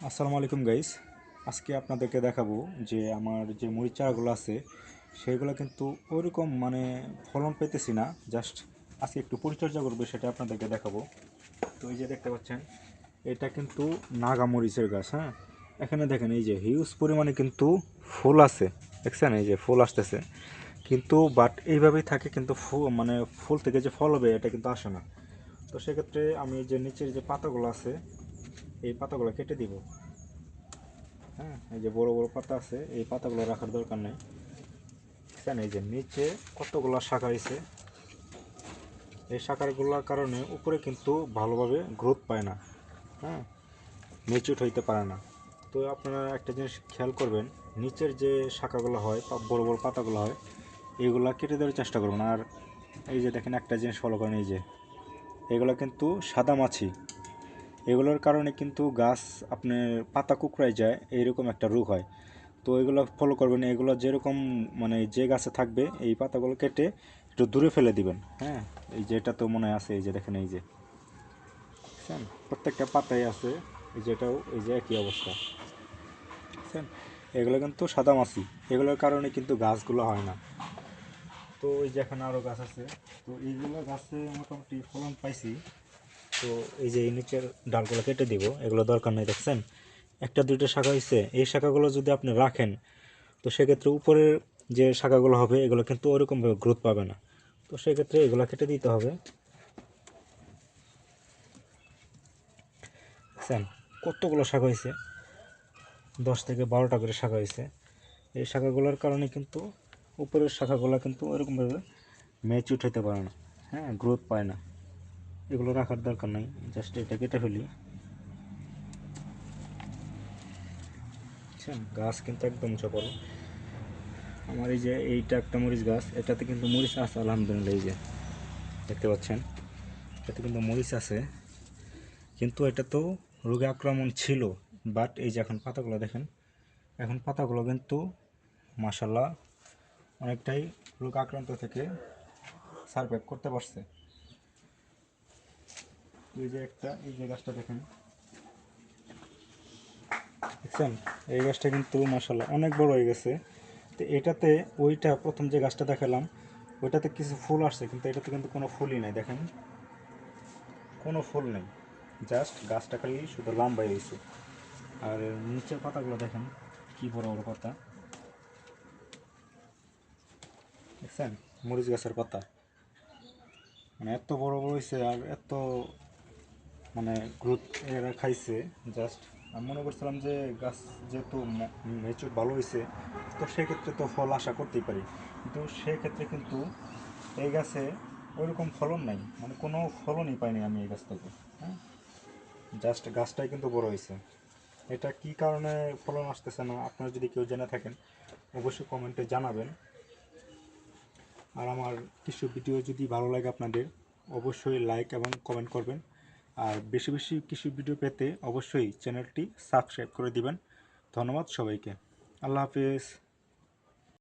আসসালামু আলাইকুম গাইস। আজকে আপনাদেরকে দেখাবো যে আমার যে মরিচ চারাগুলো আছে সেগুলো কিন্তু ওইরকম ফলন পেতেছি না। জাস্ট আজকে একটু পরিচর্যা করবো, সেটা আপনাদেরকে দেখাবো। তো এই যে দেখতে পাচ্ছেন, এটা কিন্তু নাগা মরিচের গাছ। হ্যাঁ, এখানে দেখেন এই যে হিউজ পরিমাণে কিন্তু ফুল আছে, দেখছেন এই যে ফুল আসতেছে, কিন্তু বাট এইভাবেই থাকে, কিন্তু ফুল থেকে যে ফল হবে এটা কিন্তু আসে না। তো সেক্ষেত্রে আমি যে নিচের যে পাতাগুলো আছে এই পাতাগুলো কেটে দিব। হ্যাঁ, এই যে বড় বড় পাতা আছে, এই পাতাগুলো রাখার দরকার নেই। বুঝছেন, এই যে নিচে কতগুলো শাখা হয়েছে, এই শাখাগুলোর কারণে উপরে কিন্তু ভালোভাবে গ্রোথ পায় না। হ্যাঁ, মেচুর হইতে পারে না। তো আপনারা একটা জিনিস খেয়াল করবেন, নিচের যে শাখাগুলো হয় বা বড় বড় পাতাগুলো হয় এইগুলা কেটে দেওয়ার চেষ্টা করবেন। আর এই যে দেখেন, একটা জিনিস ফলো করেন, এই যে এগুলো কিন্তু সাদা মাছি, এগুলোর কারণে কিন্তু গাছ আপনার পাতা কুকড়ায় যায়, এইরকম একটা রোগ হয়। তো এগুলো ফলো করবেন, এগুলো যেরকম যে গাছে থাকবে এই পাতাগুলো কেটে একটু দূরে ফেলে দিবেন। হ্যাঁ, এই যে এটা তো মনে আছে, এই যে দেখেন এই যে বুঝছেন, প্রত্যেকটা পাতায় আছে, এই যে এটাও এই যে একই অবস্থা। বুঝছেন, এগুলো কিন্তু সাদামাছি, এগুলোর কারণে কিন্তু গাছগুলো হয় না। তো এই যে এখানে আরও গাছ আছে, তো এইগুলো গাছে মোটামুটি ফলন পাইছি। তো এই যে এই নিচের ডালগুলো কেটে দিব, এগুলো দরকার নেই। দেখছেন একটা দুইটা শাখা হয়েছে, এই শাখাগুলো যদি আপনি রাখেন তো সেক্ষেত্রে উপরের যে শাখাগুলো হবে এগুলো কিন্তু ওরকমভাবে গ্রোথ পাবে না। তো সেক্ষেত্রে এগুলো কেটে দিতে হবে। দেখছেন কতগুলো শাখা হয়েছে, 10 থেকে 12টা করে শাখা হয়েছে। এই শাখাগুলোর কারণে কিন্তু উপরের শাখাগুলো কিন্তু ওরকমভাবে ম্যাচিউর হতে পারে না। হ্যাঁ, গ্রোথ পায় না, এগুলো রাখার দরকার নেই। জাস্ট এটা কেটে ফেলি। বুঝছেন, গাছ কিন্তু একদম চপল। আমার এই যে এইটা একটা মরিচ গাছ, এটাতে কিন্তু মরিচ আছে আলহামদুলিল্লাহ। এই যে দেখতে পাচ্ছেন, এটাতে কিন্তু মরিচ আছে, কিন্তু এটা তো রোগে আক্রমণ ছিল। বাট এই যে এখন পাতাগুলো দেখেন, এখন পাতাগুলো কিন্তু মাশাল্লাহ অনেকটাই রোগ আক্রান্ত থেকে সার্ভাইভ করতে পারছে। এই যে এই যে গাছটা দেখেন, দেখছেন এই গাছটা কিন্তু মাশাল্লাহ অনেক বড় হয়ে গেছে। তো এটাতে ওইটা প্রথম যে গাছটা দেখালাম ওইটাতে কিছু ফুল আসছে, কিন্তু এটাতে কিন্তু কোনো ফুলই নাই। দেখেন কোনো ফুল নেই, জাস্ট গাছটা খালি শুধু লম্বাই হয়েছে। আর নিচের পাতাগুলো দেখেন কি বড় বড় পাতা, দেখছেন মরিচ গাছের পাতা এত বড় বড় হয়েছে, আর এত গ্রোথ এরা খাইছে। জাস্ট আমি মনে করছিলাম যে গাছ যেহেতু মেচুর ভালো হয়েছে, তো সেক্ষেত্রে তো ফল আশা করতেই পারি, কিন্তু সেক্ষেত্রে কিন্তু এই গাছে ওইরকম ফলন নাই, কোনো ফলনই পাইনি আমি এই গাছ থেকে। হ্যাঁ, জাস্ট গাছটাই কিন্তু বড় হয়েছে। এটা কি কারণে ফলন আসতেছে না, আপনারা যদি কেউ জেনে থাকেন অবশ্যই কমেন্টে জানাবেন। আর আমার কিছু ভিডিও যদি ভালো লাগে আপনাদের, অবশ্যই লাইক এবং কমেন্ট করবেন। আর বেশি বেশি কিছু ভিডিও পেতে অবশ্যই চ্যানেলটি সাবস্ক্রাইব করে দিবেন। ধন্যবাদ সবাইকে। আল্লাহ হাফিজ।